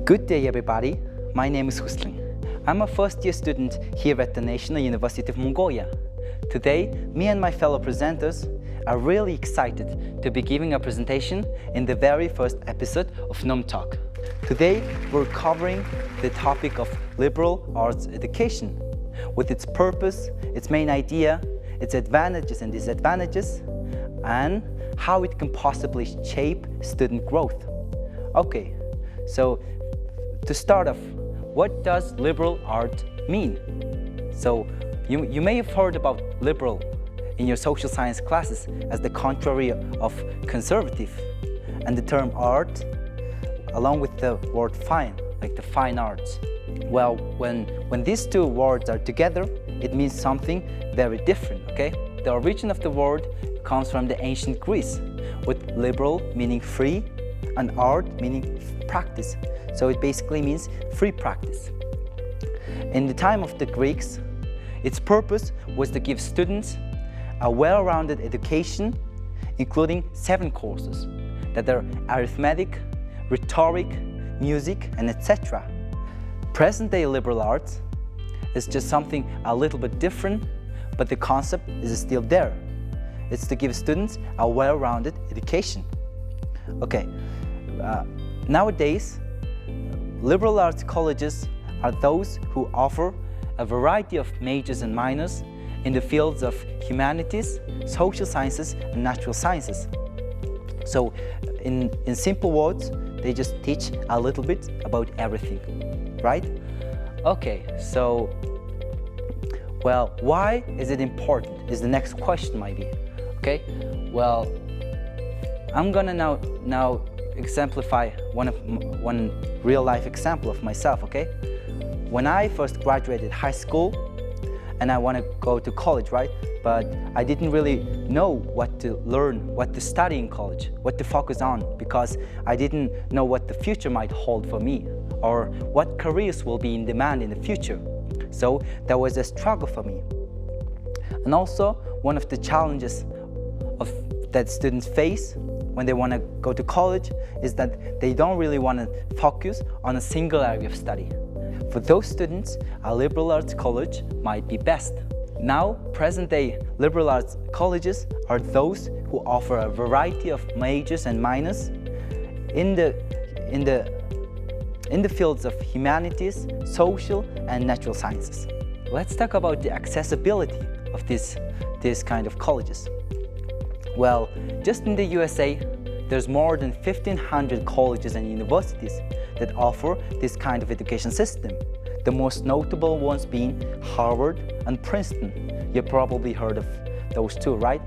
Good day, everybody. My name is Husling. I'm a first-year student here at the National University of Mongolia. Today, me and my fellow presenters are really excited to be giving a presentation in the very first episode of NUM Talk. Today, we're covering the topic of liberal arts education, with its purpose, its main idea, its advantages and disadvantages, and how it can possibly shape student growth. Okay, so to start off, what does liberal art mean? So you may have heard about liberal in your social science classes as the contrary of conservative, and the term art along with the word fine, like the fine arts. Well, when these two words are together, it means something very different, okay? The origin of the word comes from the ancient Greece, with liberal meaning free and art meaning practice. So it basically means free practice. In the time of the Greeks, its purpose was to give students a well-rounded education, including 7 courses that are arithmetic, rhetoric, music, and etc. Present-day liberal arts is just something a little bit different, but the concept is still there. It's to give students a well-rounded education. Okay, nowadays, liberal arts colleges are those who offer a variety of majors and minors in the fields of humanities, social sciences, and natural sciences. So, in simple words, they just teach a little bit about everything, right? Okay, so, well, why is it important? Is the next question might be. Okay, well, I'm gonna now exemplify one real-life example of myself, okay? When I first graduated high school, and I want to go to college, right? But I didn't really know what to learn, what to study in college, what to focus on, because I didn't know what the future might hold for me, or what careers will be in demand in the future. So that was a struggle for me. And also, one of the challenges that students face when they want to go to college is that they don't really want to focus on a single area of study. For those students, a liberal arts college might be best. Now, present-day liberal arts colleges are those who offer a variety of majors and minors in the fields of humanities, social, and natural sciences. Let's talk about the accessibility of this kind of colleges. Well, just in the USA, there's more than 1,500 colleges and universities that offer this kind of education system. The most notable ones being Harvard and Princeton. You've probably heard of those two, right?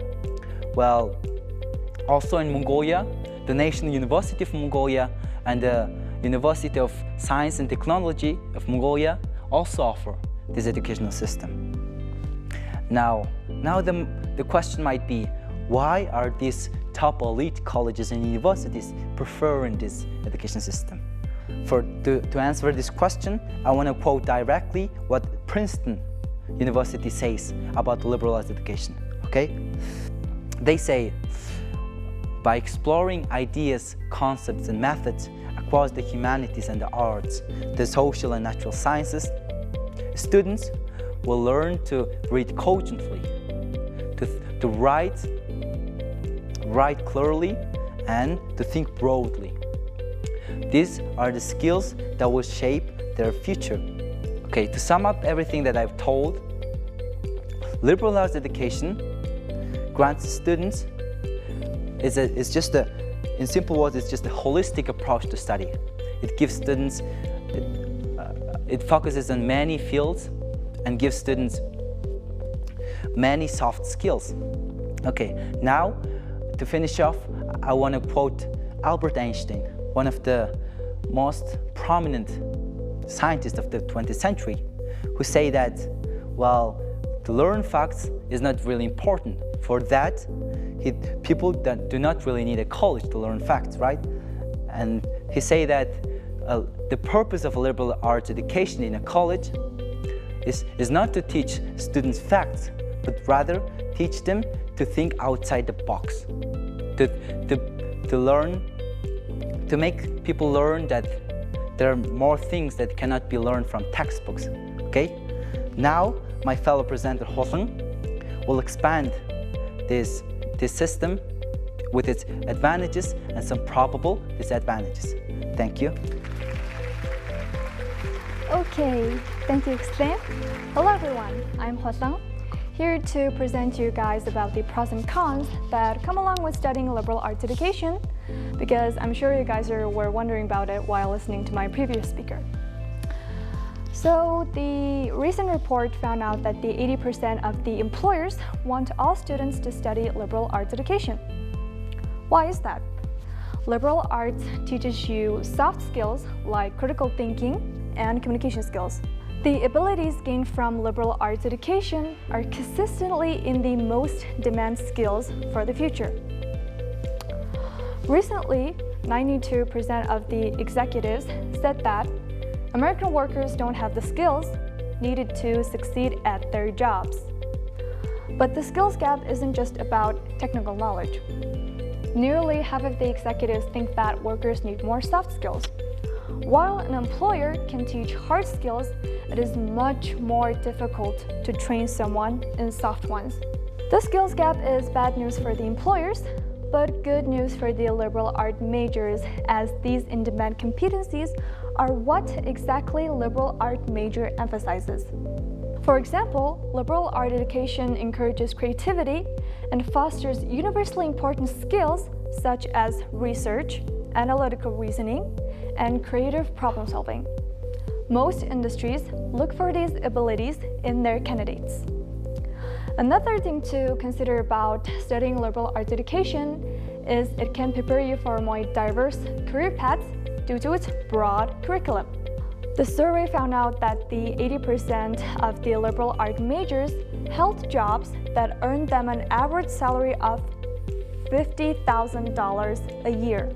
Well, also in Mongolia, the National University of Mongolia and the University of Science and Technology of Mongolia also offer this educational system. Now the question might be, why are these top elite colleges and universities preferring this education system? To answer this question, I want to quote directly what Princeton University says about liberal arts education, okay? They say, by exploring ideas, concepts, and methods across the humanities and the arts, the social and natural sciences, students will learn to read cogently, to write clearly, and to think broadly. These are the skills that will shape their future. Okay, to sum up everything that I've told, liberal arts education grants students in simple words, it's just a holistic approach to study. It gives students, it focuses on many fields and gives students many soft skills. Okay, now to finish off, I want to quote Albert Einstein, one of the most prominent scientists of the 20th century, who say that, well, to learn facts is not really important. For that, people do not really need a college to learn facts, right? And he say that the purpose of a liberal arts education in a college is not to teach students facts, but rather teach them to think outside the box, to learn, to make people learn that There are more things that cannot be learned from textbooks, okay? Now, my fellow presenter, Holang, will expand this system with its advantages and some probable disadvantages. Thank you. Okay, thank you, Explain. Hello everyone, I'm Holang, here to present to you guys about the pros and cons that come along with studying liberal arts education, because I'm sure you guys were wondering about it while listening to my previous speaker. So the recent report found out that the 80% of the employers want all students to study liberal arts education. Why is that? Liberal arts teaches you soft skills like critical thinking and communication skills. The abilities gained from liberal arts education are consistently in the most demand skills for the future. Recently, 92% of the executives said that American workers don't have the skills needed to succeed at their jobs. But the skills gap isn't just about technical knowledge. Nearly half of the executives think that workers need more soft skills. While an employer can teach hard skills, it is much more difficult to train someone in soft ones. The skills gap is bad news for the employers, but good news for the liberal art majors, as these in-demand competencies are what exactly liberal art major emphasizes. For example, liberal art education encourages creativity and fosters universally important skills such as research, analytical reasoning, and creative problem solving. Most industries look for these abilities in their candidates. Another thing to consider about studying liberal arts education is it can prepare you for more diverse career paths due to its broad curriculum. The survey found out that the 80% of the liberal art majors held jobs that earned them an average salary of $50,000 a year.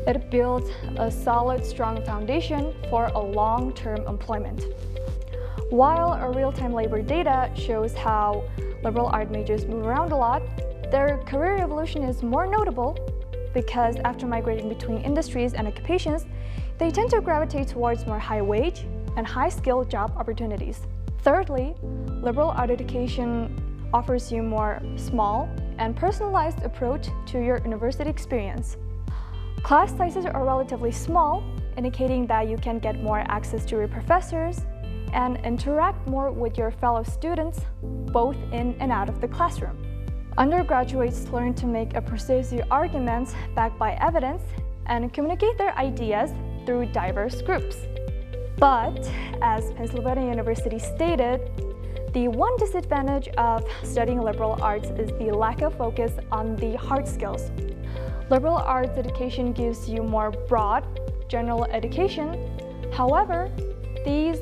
It builds a solid, strong foundation for a long-term employment. While our real-time labor data shows how liberal art majors move around a lot, their career evolution is more notable because after migrating between industries and occupations, they tend to gravitate towards more high-wage and high-skill job opportunities. Thirdly, liberal art education offers you more small and personalized approach to your university experience. Class sizes are relatively small, indicating that you can get more access to your professors and interact more with your fellow students, both in and out of the classroom. Undergraduates learn to make a persuasive arguments backed by evidence and communicate their ideas through diverse groups. But, as Pennsylvania University stated, the one disadvantage of studying liberal arts is the lack of focus on the hard skills. Liberal arts education gives you more broad, general education. However, these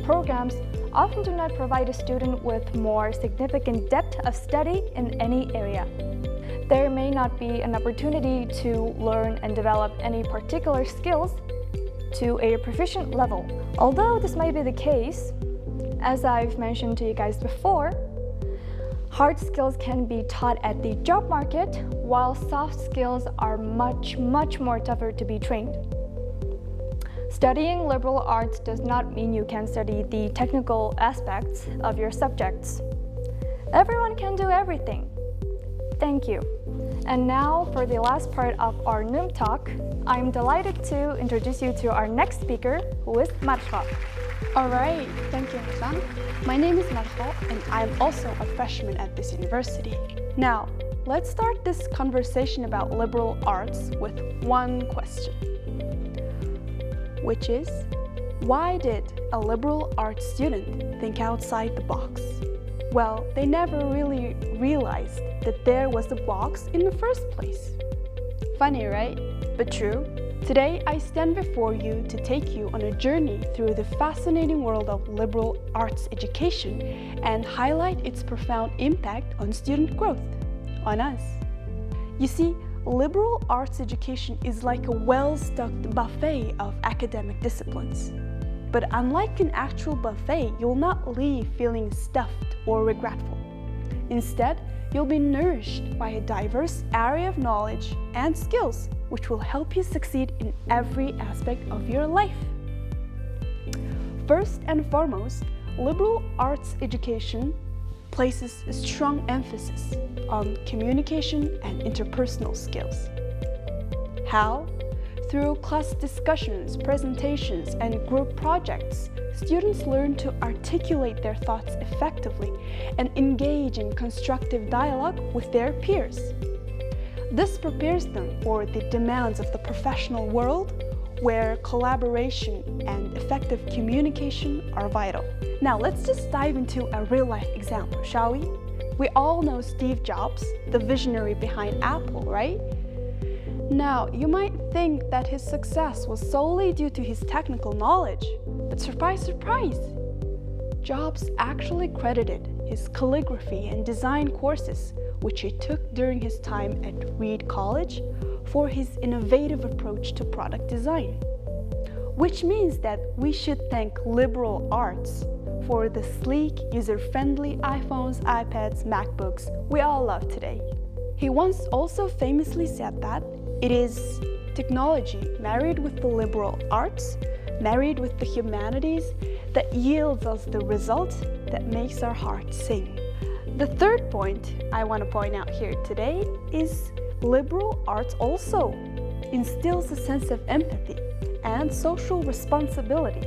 programs often do not provide a student with more significant depth of study in any area. There may not be an opportunity to learn and develop any particular skills to a proficient level. Although this might be the case, as I've mentioned to you guys before, hard skills can be taught at the job market, while soft skills are much more tougher to be trained. Studying liberal arts does not mean you can study the technical aspects of your subjects. Everyone can do everything. Thank you. And now for the last part of our NUM talk, I'm delighted to introduce you to our next speaker, who is Marjo. All right, thank you, Holang. My name is Marjo, and I'm also a freshman at this university. Now, let's start this conversation about liberal arts with one question, which is, why did a liberal arts student think outside the box? Well, they never really realized that there was a box in the first place. Funny, right? But true. Today, I stand before you to take you on a journey through the fascinating world of liberal arts education and highlight its profound impact on student growth, on us. You see, liberal arts education is like a well-stocked buffet of academic disciplines. But unlike an actual buffet, you'll not leave feeling stuffed or regretful. Instead, you'll be nourished by a diverse area of knowledge and skills which will help you succeed in every aspect of your life. First and foremost, liberal arts education places a strong emphasis on communication and interpersonal skills. How? Through class discussions, presentations, and group projects, students learn to articulate their thoughts effectively and engage in constructive dialogue with their peers. This prepares them for the demands of the professional world, where collaboration and effective communication are vital. Now let's just dive into a real-life example, shall we? We all know Steve Jobs, the visionary behind Apple, right? Now, you might think that his success was solely due to his technical knowledge, but surprise, surprise! Jobs actually credited his calligraphy and design courses, which he took during his time at Reed College, for his innovative approach to product design. Which means that we should thank liberal arts for the sleek, user-friendly iPhones, iPads, MacBooks we all love today. He once also famously said that it is technology married with the liberal arts, married with the humanities, that yields us the result that makes our hearts sing. The third point I want to point out here today is liberal arts also instills a sense of empathy and social responsibility.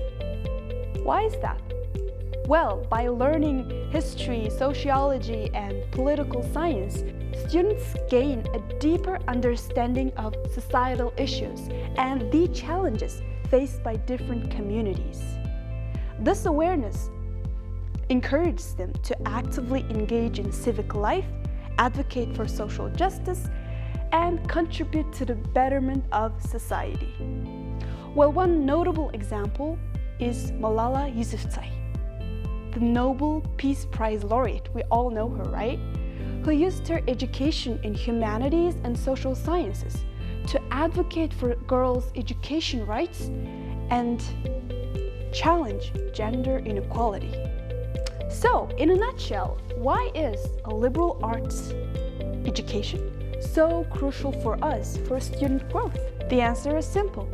Why is that? Well, by learning history, sociology, and political science, students gain a deeper understanding of societal issues and the challenges faced by different communities. This awareness encourages them to actively engage in civic life, advocate for social justice, and contribute to the betterment of society. Well, one notable example is Malala Yousafzai, the Nobel Peace Prize laureate. We all know her, right? Who used her education in humanities and social sciences to advocate for girls' education rights and challenge gender inequality. So, in a nutshell, why is a liberal arts education so crucial for us for student growth? The answer is simple.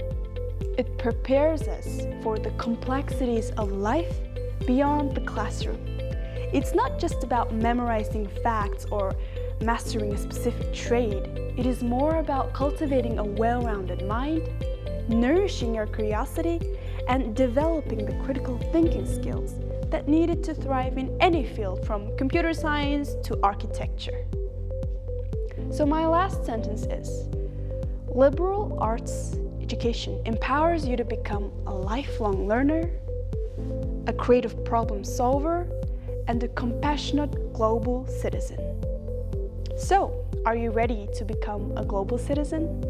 It prepares us for the complexities of life beyond the classroom. It's not just about memorizing facts or mastering a specific trade. It is more about cultivating a well-rounded mind, nourishing your curiosity, and developing the critical thinking skills that needed to thrive in any field from computer science to architecture. So my last sentence is, liberal arts education empowers you to become a lifelong learner, a creative problem solver, and a compassionate global citizen. So, are you ready to become a global citizen?